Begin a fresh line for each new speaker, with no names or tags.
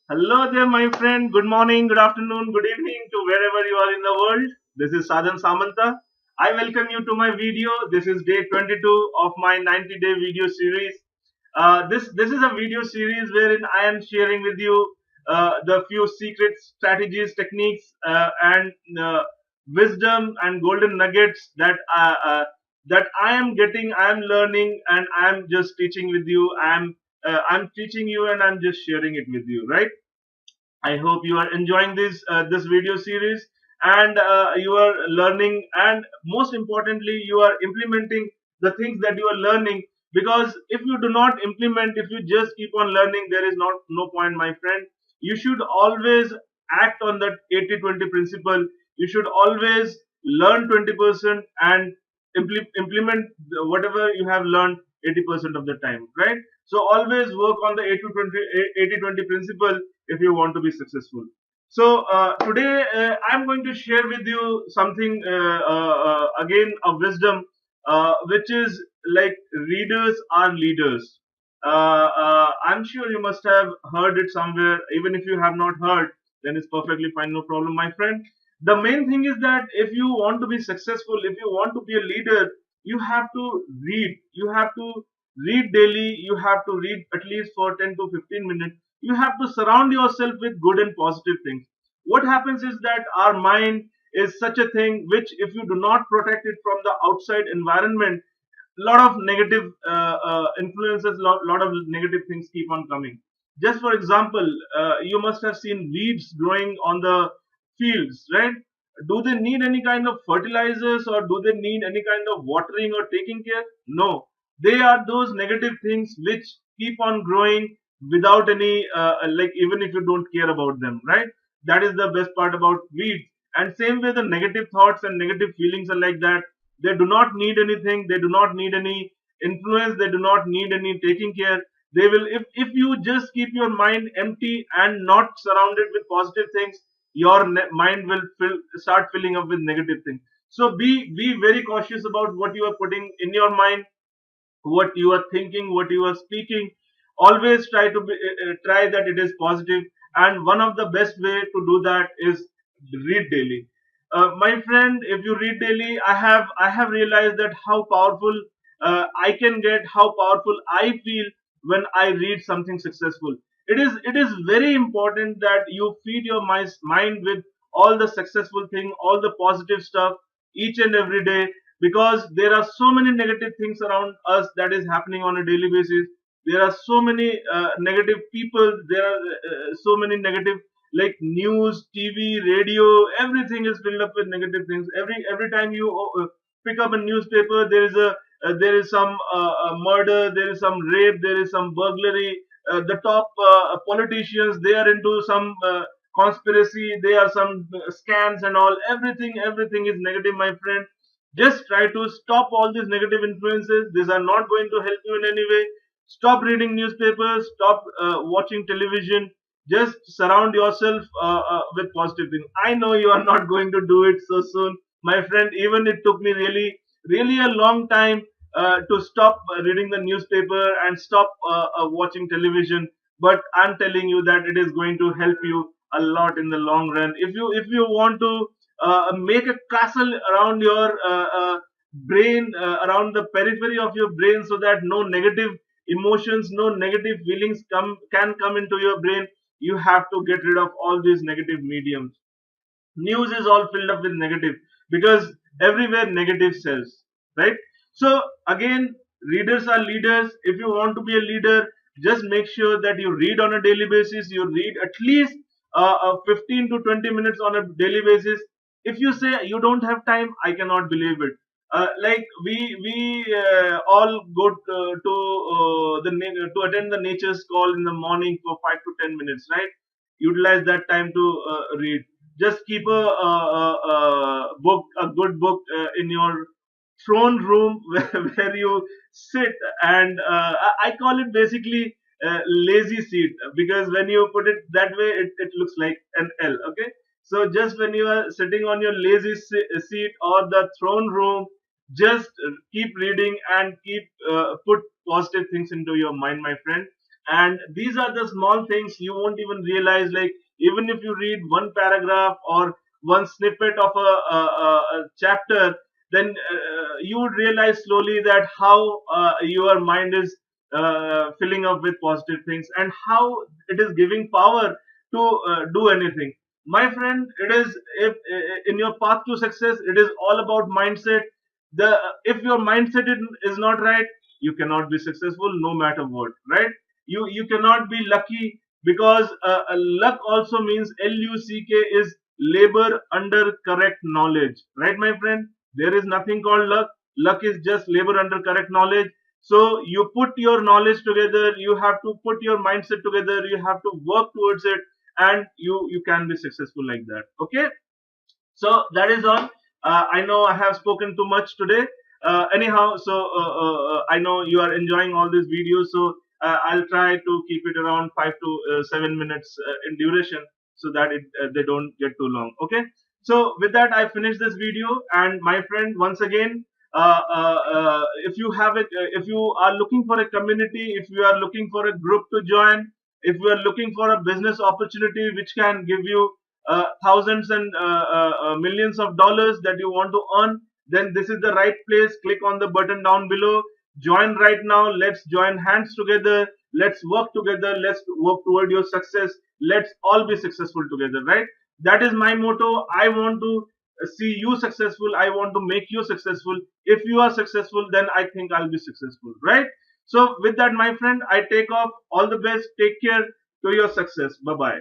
Hello there, my friend. Good morning, good afternoon, good evening to wherever you are in the world. This is Sadhan Samanta. I welcome you to my video. This is day 22 of my 90-day video series. This is a video series wherein I am sharing with you the few secret strategies, techniques, and wisdom and golden nuggets that I am getting, I am learning, and I am just teaching with you. I'm teaching you, and I'm just sharing it with you, right? I hope you are enjoying this video series and you are learning, and most importantly, you are implementing the things that you are learning. Because if you do not implement, if you just keep on learning, there is not no point, my friend. You should always act on that 80-20 principle. You should always learn 20% and implement whatever you have learned 80% of the time, right? So always work on the 80-20 principle if you want to be successful. So today I'm going to share with you something again, a wisdom, which is like readers are leaders. I'm sure you must have heard it somewhere. Even if you have not heard, then it's perfectly fine, no problem, my friend. The main thing is that if you want to be successful, if you want to be a leader, you have to read. You have to read daily. You have to read at least for 10 to 15 minutes. You have to surround yourself with good and positive things. What happens is that our mind is such a thing which, if you do not protect it from the outside environment, lot of negative influences, lot of negative things keep on coming. Just for example, you must have seen weeds growing on the fields, right? Do they need any kind of fertilizers, or do they need any kind of watering or taking care? No, they are those negative things which keep on growing without any like, even if you don't care about them, right? That is the best part about weeds. And same way, the negative thoughts and negative feelings are like that. They do not need anything. They do not need any influence. They do not need any taking care. They will, if you just keep your mind empty and not surrounded with positive things, your mind will start filling up with negative things. So be very cautious about what you are putting in your mind, what you are thinking, what you are speaking. Always try to try that it is positive. And one of the best way to do that is read daily. My friend, if you read daily, I have realized that how powerful I can get, how powerful I feel when I read something successful. It is very important that you feed your mind with all the successful thing, all the positive stuff each and every day, because there are so many negative things around us that is happening on a daily basis. There are so many negative people. There are so many negative, like news, TV, radio. Everything is filled up with negative things. Every time you pick up a newspaper, there is some murder, there is some rape, there is some burglary. The top politicians, they are into some conspiracy. They are some scams and all. Everything is negative, my friend. Just try to stop all these negative influences. These are not going to help you in any way. Stop reading newspapers. Stop watching television. Just surround yourself with positive things. I know you are not going to do it so soon, my friend. Even it took me really a long time to stop reading the newspaper and stop watching television. But I'm telling you that it is going to help you a lot in the long run. If you want to make a castle around your brain, around the periphery of your brain, so that no negative emotions, no negative feelings can come into your brain. You have to get rid of all these negative mediums. News is all filled up with negative, because everywhere negative sells, right? So again, readers are leaders. If you want to be a leader, just make sure that you read on a daily basis. You read at least 15 to 20 minutes on a daily basis. If you say you don't have time, I cannot believe it. Like we all go to attend the nature's call in the morning for 5 to 10 minutes, right? Utilize that time to read. Just keep a good book in your throne room where you sit, and I call it basically lazy seat, because when you put it that way, it looks like an L. Okay, so just when you are sitting on your lazy seat or the throne room, just keep reading and keep put positive things into your mind, my friend. And these are the small things you won't even realize. Like, even if you read one paragraph or one snippet of a chapter, then you would realize slowly that how your mind is filling up with positive things, and how it is giving power to do anything. My friend, it is, if in your path to success, it is all about mindset. The If your mindset is not right, you cannot be successful no matter what, right? You cannot be lucky, because luck also means luck is labor under correct knowledge, right, my friend? There is nothing called luck. Luck is just labor under correct knowledge. So you put your knowledge together, you have to put your mindset together, you have to work towards it, and you can be successful like that. Okay, so that is all. I know I have spoken too much today. Anyhow, so I know you are enjoying all these videos, so I'll try to keep it around 5 to 7 minutes in duration, so that they don't get too long. Okay. So with that, I finish this video, and my friend, once again, if you have it, if you are looking for a community, if you are looking for a group to join, if you are looking for a business opportunity which can give you thousands and millions of dollars that you want to earn, then this is the right place. Click on the button down below. Join right now. Let's join hands together. Let's work together. Let's work toward your success. Let's all be successful together, right? That is my motto. I want to see you successful. I want to make you successful. If you are successful, then I think I'll be successful, right? So, with that, my friend, I take off. All the best. Take care to your success. Bye bye.